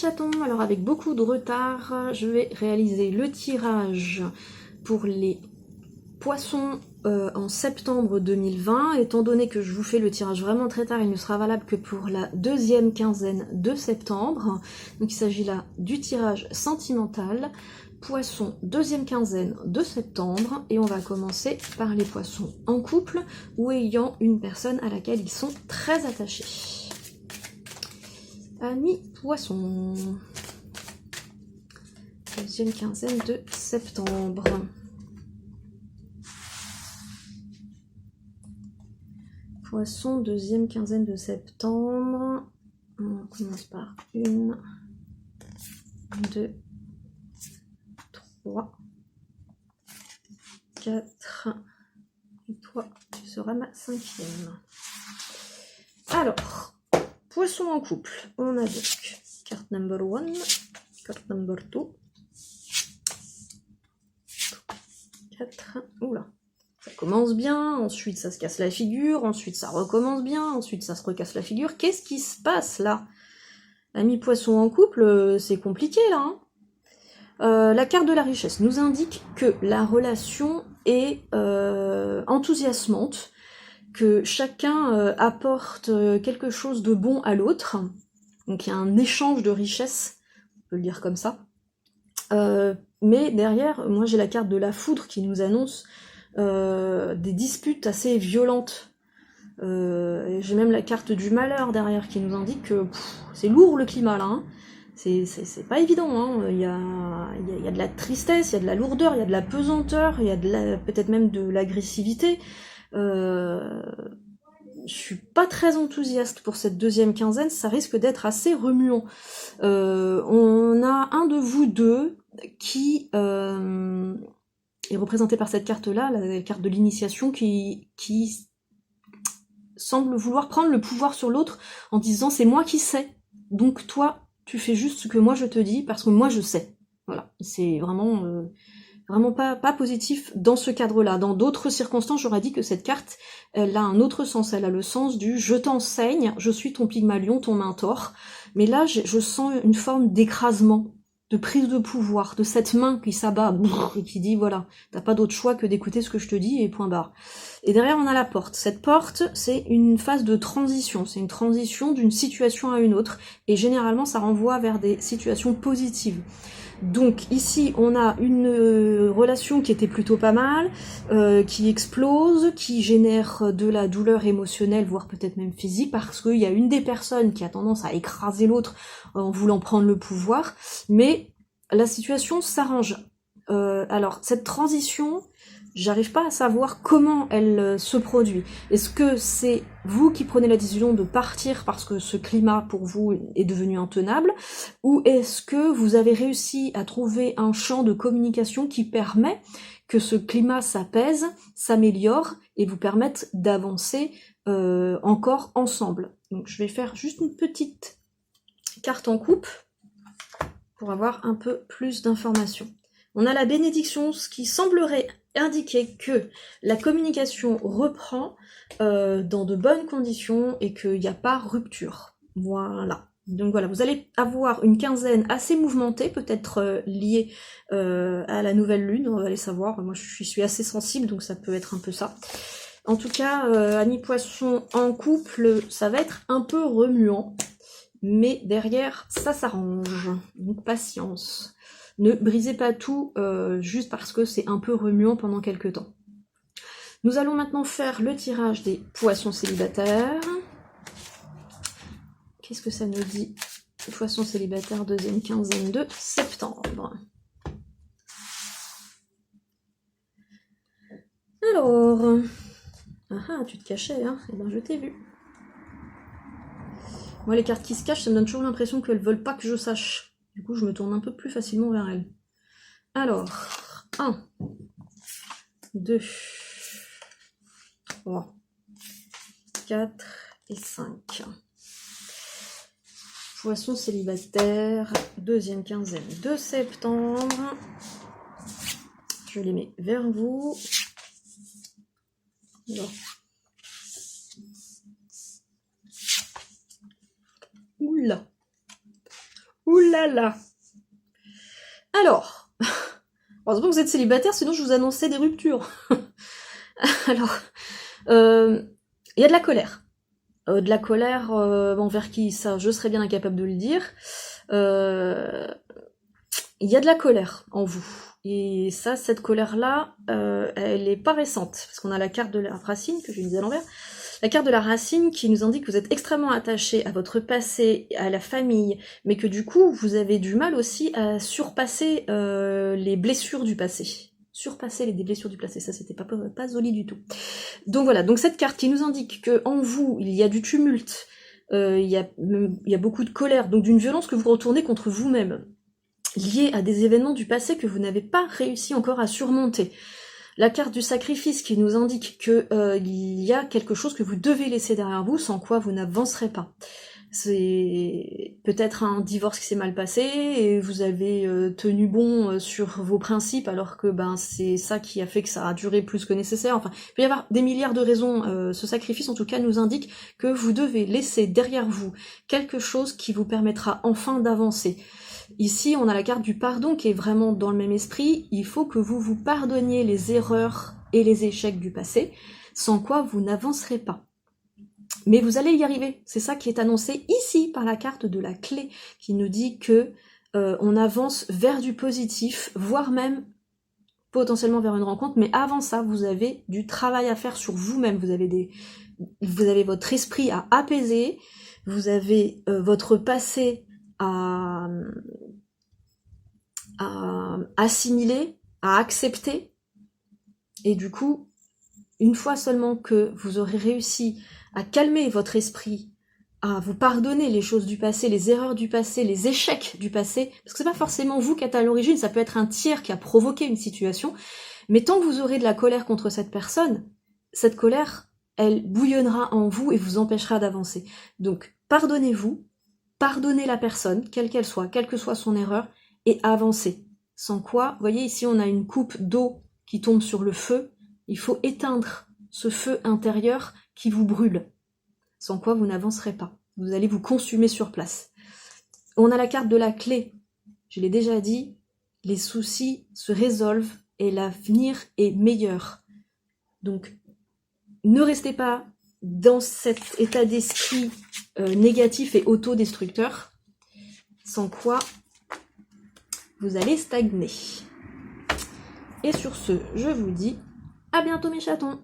chatons, alors avec beaucoup de retard, je vais réaliser le tirage pour les poissons en septembre 2020. Étant donné que je vous fais le tirage vraiment très tard, il ne sera valable que pour la deuxième quinzaine de septembre. Donc il s'agit là du tirage sentimental. Poissons, deuxième quinzaine de septembre, et on va commencer par les poissons en couple ou ayant une personne à laquelle ils sont très attachés. Amis poissons, deuxième quinzaine de septembre. Poissons, deuxième quinzaine de septembre. On commence par 1, 2, 3, 4. Et toi, tu seras ma 5e. Alors, poisson en couple. On a donc carte number 1, carte number 2, 4. Oula. Ça commence bien, ensuite ça se casse la figure, ensuite ça recommence bien, ensuite ça se recasse la figure. Qu'est-ce qui se passe là? Ami poisson en couple, c'est compliqué là. Hein. La carte de la richesse nous indique que la relation est enthousiasmante, que chacun apporte quelque chose de bon à l'autre. Donc il y a un échange de richesse, on peut le dire comme ça. Mais derrière, moi j'ai la carte de la foudre qui nous annonce des disputes assez violentes. J'ai même la carte du malheur derrière qui nous indique que c'est lourd le climat là. Hein. C'est pas évident. Hein. Il y a de la tristesse, il y a de la lourdeur, il y a de la pesanteur, il y a peut-être même de l'agressivité. Je suis pas très enthousiaste pour cette deuxième quinzaine, ça risque d'être assez remuant. On a un de vous deux qui est représenté par cette carte-là, la carte de l'initiation, qui semble vouloir prendre le pouvoir sur l'autre en disant c'est moi qui sais, donc toi tu fais juste ce que moi je te dis parce que moi je sais. Voilà, c'est vraiment pas positif dans ce cadre-là. Dans d'autres circonstances, j'aurais dit que cette carte, elle a un autre sens. Elle a le sens du je t'enseigne, je suis ton Pygmalion, ton mentor. Mais là, je sens une forme d'écrasement, de prise de pouvoir, de cette main qui s'abat et qui dit voilà, t'as pas d'autre choix que d'écouter ce que je te dis et point barre. Et derrière, on a la porte. Cette porte, c'est une phase de transition. C'est une transition d'une situation à une autre. Et généralement, ça renvoie vers des situations positives. Donc ici, on a une relation qui était plutôt pas mal, qui explose, qui génère de la douleur émotionnelle, voire peut-être même physique, parce qu'il y a une des personnes qui a tendance à écraser l'autre en voulant prendre le pouvoir, mais la situation s'arrange. Alors, cette transition, j'arrive pas à savoir comment elle se produit. Est-ce que c'est vous qui prenez la décision de partir parce que ce climat pour vous est devenu intenable, ou est-ce que vous avez réussi à trouver un champ de communication qui permet que ce climat s'apaise, s'améliore et vous permette d'avancer encore ensemble? Donc je vais faire juste une petite carte en coupe pour avoir un peu plus d'informations. On a la bénédiction, ce qui semblerait indiquer que la communication reprend dans de bonnes conditions et qu'il n'y a pas rupture. Voilà. Donc voilà, vous allez avoir une quinzaine assez mouvementée, peut-être liée à la nouvelle lune, on va aller savoir. Moi je suis assez sensible, donc ça peut être un peu ça. En tout cas, amis poissons en couple, ça va être un peu remuant, mais derrière, ça s'arrange. Donc patience. Ne brisez pas tout juste parce que c'est un peu remuant pendant quelques temps. Nous allons maintenant faire le tirage des poissons célibataires. Qu'est-ce que ça nous dit? Poissons célibataires, deuxième quinzaine de septembre. Alors... Ah, tu te cachais, hein? Eh ben, je t'ai vu. Moi, les cartes qui se cachent, ça me donne toujours l'impression qu'elles veulent pas que je sache. Du coup, je me tourne un peu plus facilement vers elles. Alors, 1, 2, 3, 4 et 5. Poisson célibataire, deuxième quinzaine de septembre. Je les mets vers vous. Alors. Oula. Ouh là là. Alors, heureusement que vous êtes célibataire, sinon je vous annonçais des ruptures. Alors, il y a de la colère. De la colère envers qui, ça, je serais bien incapable de le dire. Il y a de la colère en vous. Et ça, cette colère-là, elle est pas récente, parce qu'on a la carte de la racine, que je disais à l'envers. La carte de la racine qui nous indique que vous êtes extrêmement attaché à votre passé, à la famille, mais que du coup, vous avez du mal aussi à surpasser les blessures du passé. Surpasser les blessures du passé, ça c'était pas joli du tout. Donc voilà, donc cette carte qui nous indique que en vous, il y a du tumulte, il y a beaucoup de colère, donc d'une violence que vous retournez contre vous-même, liée à des événements du passé que vous n'avez pas réussi encore à surmonter. La carte du sacrifice qui nous indique que il y a quelque chose que vous devez laisser derrière vous, sans quoi vous n'avancerez pas. C'est peut-être un divorce qui s'est mal passé et vous avez tenu bon sur vos principes alors que c'est ça qui a fait que ça a duré plus que nécessaire. Enfin, il peut y avoir des milliards de raisons. Ce sacrifice en tout cas nous indique que vous devez laisser derrière vous quelque chose qui vous permettra enfin d'avancer. Ici, on a la carte du pardon qui est vraiment dans le même esprit. Il faut que vous vous pardonniez les erreurs et les échecs du passé, sans quoi vous n'avancerez pas. Mais vous allez y arriver. C'est ça qui est annoncé ici par la carte de la clé, qui nous dit que on avance vers du positif, voire même potentiellement vers une rencontre. Mais avant ça, vous avez du travail à faire sur vous-même. Vous avez votre esprit à apaiser. Vous avez votre passé à assimiler, à accepter. Et du coup, une fois seulement que vous aurez réussi à calmer votre esprit, à vous pardonner les choses du passé, les erreurs du passé, les échecs du passé, parce que c'est pas forcément vous qui êtes à l'origine, ça peut être un tiers qui a provoqué une situation, mais tant que vous aurez de la colère contre cette personne, cette colère, elle bouillonnera en vous et vous empêchera d'avancer. Donc, pardonnez-vous, pardonnez la personne, quelle qu'elle soit, quelle que soit son erreur, et avancez. Sans quoi, vous voyez ici on a une coupe d'eau qui tombe sur le feu, il faut éteindre ce feu intérieur qui vous brûle, sans quoi vous n'avancerez pas. Vous allez vous consumer sur place. On a la carte de la clé. Je l'ai déjà dit, les soucis se résolvent et l'avenir est meilleur. Donc, ne restez pas dans cet état d'esprit négatif et autodestructeur, sans quoi vous allez stagner. Et sur ce, je vous dis à bientôt mes chatons.